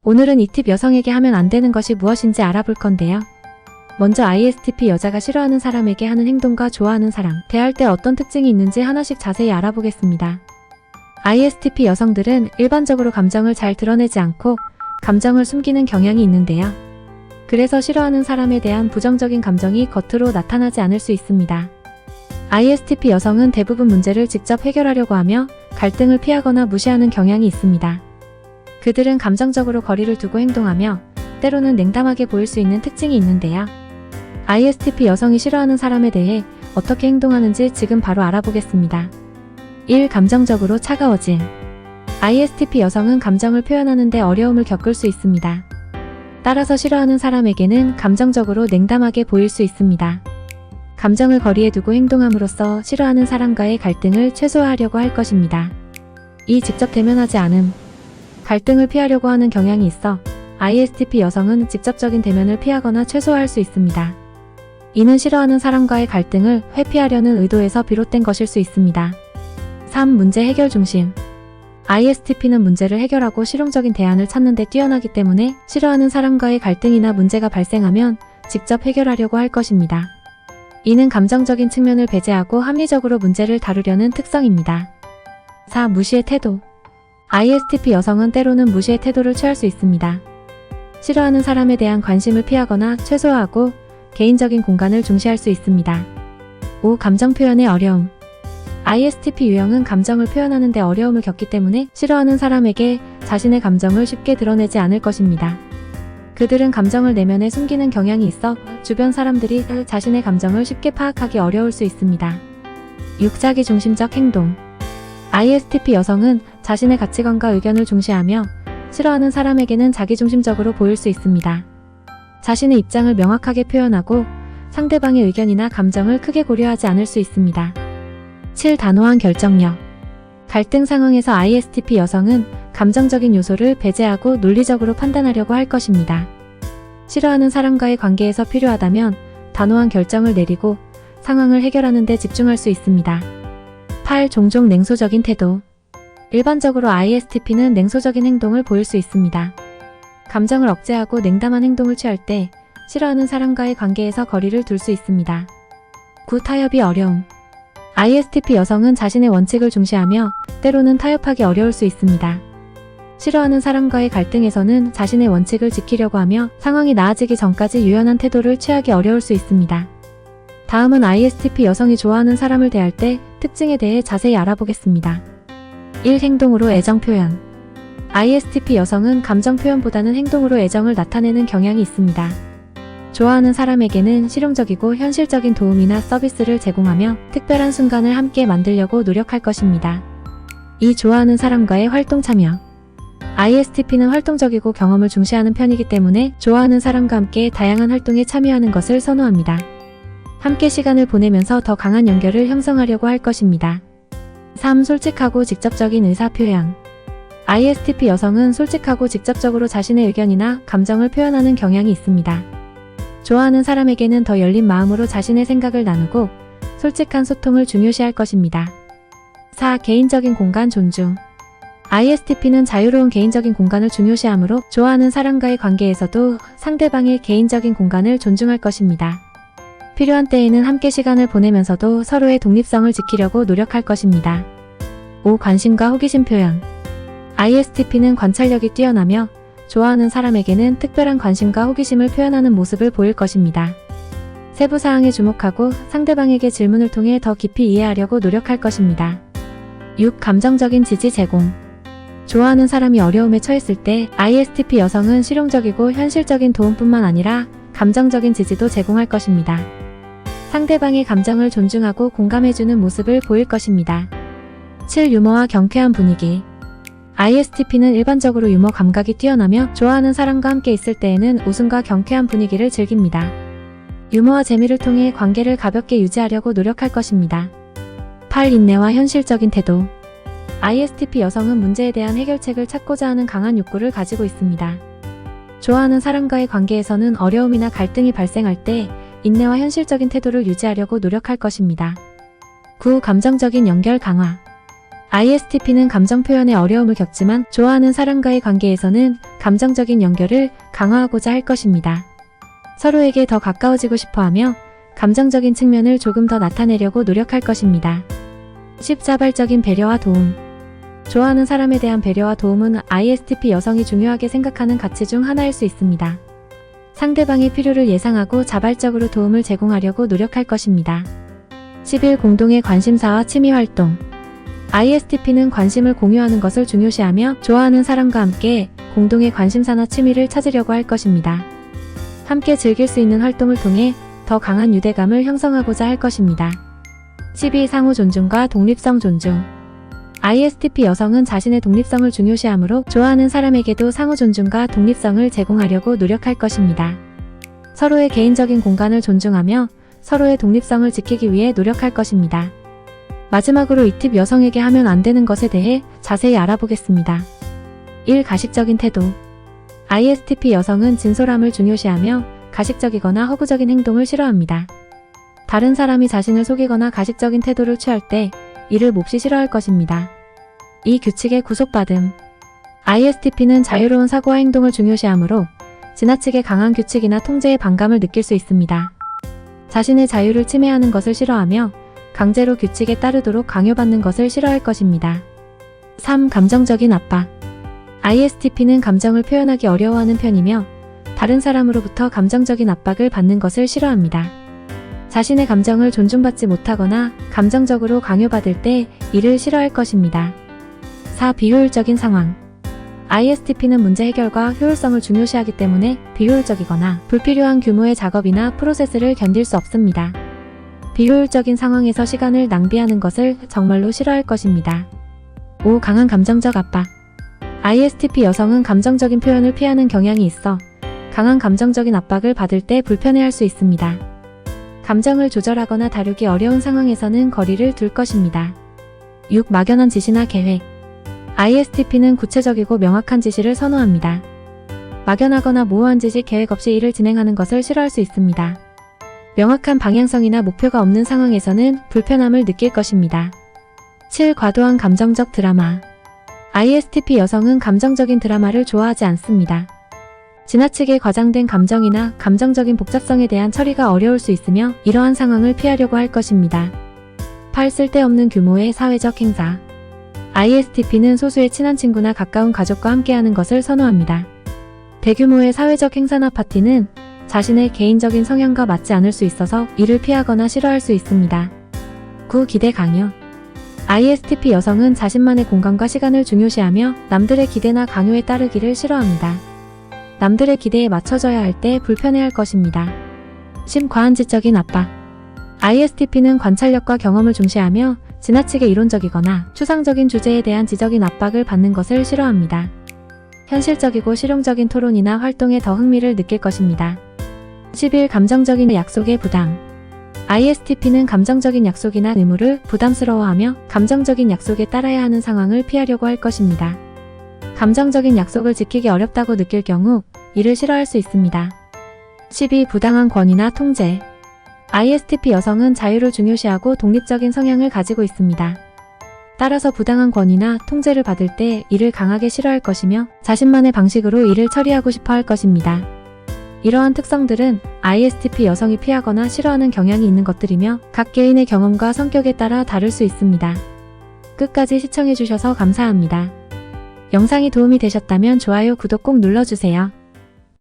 오늘은 이 팁 여성에게 하면 안 되는 것이 무엇인지 알아볼 건데요. 먼저 ISTP 여자가 싫어하는 사람에게 하는 행동과 좋아하는 사람, 대할 때 어떤 특징이 있는지 하나씩 자세히 알아보겠습니다. ISTP 여성들은 일반적으로 감정을 잘 드러내지 않고 감정을 숨기는 경향이 있는데요. 그래서 싫어하는 사람에 대한 부정적인 감정이 겉으로 나타나지 않을 수 있습니다. ISTP 여성은 대부분 문제를 직접 해결하려고 하며 갈등을 피하거나 무시하는 경향이 있습니다. 그들은 감정적으로 거리를 두고 행동하며 때로는 냉담하게 보일 수 있는 특징이 있는데요. ISTP 여성이 싫어하는 사람에 대해 어떻게 행동하는지 지금 바로 알아보겠습니다. 1. 감정적으로 차가워짐. ISTP 여성은 감정을 표현하는 데 어려움을 겪을 수 있습니다. 따라서 싫어하는 사람에게는 감정적으로 냉담하게 보일 수 있습니다. 감정을 거리에 두고 행동함으로써 싫어하는 사람과의 갈등을 최소화하려고 할 것입니다. 2. 직접 대면하지 않음. 갈등을 피하려고 하는 경향이 있어 ISTP 여성은 직접적인 대면을 피하거나 최소화할 수 있습니다. 이는 싫어하는 사람과의 갈등을 회피하려는 의도에서 비롯된 것일 수 있습니다. 3. 문제 해결 중심. ISTP는 문제를 해결하고 실용적인 대안을 찾는 데 뛰어나기 때문에 싫어하는 사람과의 갈등이나 문제가 발생하면 직접 해결하려고 할 것입니다. 이는 감정적인 측면을 배제하고 합리적으로 문제를 다루려는 특성입니다. 4. 무시의 태도. ISTP 여성은 때로는 무시의 태도를 취할 수 있습니다. 싫어하는 사람에 대한 관심을 피하거나 최소화하고 개인적인 공간을 중시할 수 있습니다. 5. 감정 표현의 어려움. ISTP 유형은 감정을 표현하는 데 어려움을 겪기 때문에 싫어하는 사람에게 자신의 감정을 쉽게 드러내지 않을 것입니다. 그들은 감정을 내면에 숨기는 경향이 있어 주변 사람들이 자신의 감정을 쉽게 파악하기 어려울 수 있습니다. 6. 자기중심적 행동. ISTP 여성은 자신의 가치관과 의견을 중시하며 싫어하는 사람에게는 자기중심적으로 보일 수 있습니다. 자신의 입장을 명확하게 표현하고 상대방의 의견이나 감정을 크게 고려하지 않을 수 있습니다. 7. 단호한 결정력. 갈등 상황에서 ISTP 여성은 감정적인 요소를 배제하고 논리적으로 판단하려고 할 것입니다. 싫어하는 사람과의 관계에서 필요하다면 단호한 결정을 내리고 상황을 해결하는 데 집중할 수 있습니다. 8. 종종 냉소적인 태도. 일반적으로 ISTP는 냉소적인 행동을 보일 수 있습니다. 감정을 억제하고 냉담한 행동을 취할 때 싫어하는 사람과의 관계에서 거리를 둘 수 있습니다. 9. 타협이 어려움. ISTP 여성은 자신의 원칙을 중시하며 때로는 타협하기 어려울 수 있습니다. 싫어하는 사람과의 갈등에서는 자신의 원칙을 지키려고 하며 상황이 나아지기 전까지 유연한 태도를 취하기 어려울 수 있습니다. 다음은 ISTP 여성이 좋아하는 사람을 대할 때 특징에 대해 자세히 알아보겠습니다. 1. 행동으로 애정 표현. ISTP 여성은 감정 표현보다는 행동으로 애정을 나타내는 경향이 있습니다. 좋아하는 사람에게는 실용적이고 현실적인 도움이나 서비스를 제공하며 특별한 순간을 함께 만들려고 노력할 것입니다. 2. 좋아하는 사람과의 활동 참여. ISTP는 활동적이고 경험을 중시하는 편이기 때문에 좋아하는 사람과 함께 다양한 활동에 참여하는 것을 선호합니다. 함께 시간을 보내면서 더 강한 연결을 형성하려고 할 것입니다. 3. 솔직하고 직접적인 의사표현. ISTP 여성은 솔직하고 직접적으로 자신의 의견이나 감정을 표현하는 경향이 있습니다. 좋아하는 사람에게는 더 열린 마음으로 자신의 생각을 나누고 솔직한 소통을 중요시할 것입니다. 4. 개인적인 공간 존중. ISTP는 자유로운 개인적인 공간을 중요시하므로 좋아하는 사람과의 관계에서도 상대방의 개인적인 공간을 존중할 것입니다. 필요한 때에는 함께 시간을 보내면서도 서로의 독립성을 지키려고 노력할 것입니다. 5. 관심과 호기심 표현. ISTP는 관찰력이 뛰어나며 좋아하는 사람에게는 특별한 관심과 호기심을 표현하는 모습을 보일 것입니다. 세부 사항에 주목하고 상대방에게 질문을 통해 더 깊이 이해하려고 노력할 것입니다. 6. 감정적인 지지 제공. 좋아하는 사람이 어려움에 처했을 때 ISTP 여성은 실용적이고 현실적인 도움뿐만 아니라 감정적인 지지도 제공할 것입니다. 상대방의 감정을 존중하고 공감해주는 모습을 보일 것입니다. 7. 유머와 경쾌한 분위기. ISTP는 일반적으로 유머 감각이 뛰어나며 좋아하는 사람과 함께 있을 때에는 웃음과 경쾌한 분위기를 즐깁니다. 유머와 재미를 통해 관계를 가볍게 유지하려고 노력할 것입니다. 8. 인내와 현실적인 태도. ISTP 여성은 문제에 대한 해결책을 찾고자 하는 강한 욕구를 가지고 있습니다. 좋아하는 사람과의 관계에서는 어려움이나 갈등이 발생할 때 인내와 현실적인 태도를 유지하려고 노력할 것입니다. 9. 감정적인 연결 강화. ISTP는 감정 표현에 어려움을 겪지만 좋아하는 사람과의 관계에서는 감정적인 연결을 강화하고자 할 것입니다. 서로에게 더 가까워지고 싶어하며 감정적인 측면을 조금 더 나타내려고 노력할 것입니다. 10. 자발적인 배려와 도움. 좋아하는 사람에 대한 배려와 도움은 ISTP 여성이 중요하게 생각하는 가치 중 하나일 수 있습니다. 상대방의 필요를 예상하고 자발적으로 도움을 제공하려고 노력할 것입니다. 11. 공동의 관심사와 취미 활동. ISTP는 관심을 공유하는 것을 중요시하며 좋아하는 사람과 함께 공동의 관심사나 취미를 찾으려고 할 것입니다. 함께 즐길 수 있는 활동을 통해 더 강한 유대감을 형성하고자 할 것입니다. 12. 상호 존중과 독립성 존중. ISTP 여성은 자신의 독립성을 중요시하므로 좋아하는 사람에게도 상호 존중과 독립성을 제공하려고 노력할 것입니다. 서로의 개인적인 공간을 존중하며 서로의 독립성을 지키기 위해 노력할 것입니다. 마지막으로 이 팁 여성에게 하면 안 되는 것에 대해 자세히 알아보겠습니다. 1. 가식적인 태도. ISTP 여성은 진솔함을 중요시하며 가식적이거나 허구적인 행동을 싫어합니다. 다른 사람이 자신을 속이거나 가식적인 태도를 취할 때 이를 몹시 싫어할 것입니다. 2. 규칙에 구속받음. ISTP는 자유로운 사고와 행동을 중요시하므로 지나치게 강한 규칙이나 통제의 반감을 느낄 수 있습니다. 자신의 자유를 침해하는 것을 싫어하며 강제로 규칙에 따르도록 강요받는 것을 싫어할 것입니다. 3. 감정적인 압박. ISTP는 감정을 표현하기 어려워하는 편이며 다른 사람으로부터 감정적인 압박을 받는 것을 싫어합니다. 자신의 감정을 존중받지 못하거나 감정적으로 강요받을 때 이를 싫어할 것입니다. 4. 비효율적인 상황. ISTP는 문제 해결과 효율성을 중요시하기 때문에 비효율적이거나 불필요한 규모의 작업이나 프로세스를 견딜 수 없습니다. 비효율적인 상황에서 시간을 낭비하는 것을 정말로 싫어할 것입니다. 5. 강한 감정적 압박. ISTP 여성은 감정적인 표현을 피하는 경향이 있어 강한 감정적인 압박을 받을 때 불편해할 수 있습니다. 감정을 조절하거나 다루기 어려운 상황에서는 거리를 둘 것입니다. 6. 막연한 지시나 계획. ISTP는 구체적이고 명확한 지시를 선호합니다. 막연하거나 모호한 지시 계획 없이 일을 진행하는 것을 싫어할 수 있습니다. 명확한 방향성이나 목표가 없는 상황에서는 불편함을 느낄 것입니다. 7. 과도한 감정적 드라마. ISTP 여성은 감정적인 드라마를 좋아하지 않습니다. 지나치게 과장된 감정이나 감정적인 복잡성에 대한 처리가 어려울 수 있으며 이러한 상황을 피하려고 할 것입니다. 8. 쓸데없는 규모의 사회적 행사. ISTP는 소수의 친한 친구나 가까운 가족과 함께하는 것을 선호합니다. 대규모의 사회적 행사나 파티는 자신의 개인적인 성향과 맞지 않을 수 있어서 이를 피하거나 싫어할 수 있습니다. 9. 기대 강요. ISTP 여성은 자신만의 공간과 시간을 중요시하며 남들의 기대나 강요에 따르기를 싫어합니다. 남들의 기대에 맞춰져야 할 때 불편해할 것입니다. 10. 과한 지적인 압박. ISTP는 관찰력과 경험을 중시하며 지나치게 이론적이거나 추상적인 주제에 대한 지적인 압박을 받는 것을 싫어합니다. 현실적이고 실용적인 토론이나 활동에 더 흥미를 느낄 것입니다. 11. 감정적인 약속의 부담. ISTP는 감정적인 약속이나 의무를 부담스러워하며 감정적인 약속에 따라야 하는 상황을 피하려고 할 것입니다. 감정적인 약속을 지키기 어렵다고 느낄 경우 이를 싫어할 수 있습니다. 12. 부당한 권위나 통제. ISTP 여성은 자유를 중요시하고 독립적인 성향을 가지고 있습니다. 따라서 부당한 권위나 통제를 받을 때 이를 강하게 싫어할 것이며 자신만의 방식으로 일을 처리하고 싶어 할 것입니다. 이러한 특성들은 ISTP 여성이 피하거나 싫어하는 경향이 있는 것들이며 각 개인의 경험과 성격에 따라 다를 수 있습니다. 끝까지 시청해주셔서 감사합니다. 영상이 도움이 되셨다면 좋아요, 구독 꼭 눌러주세요.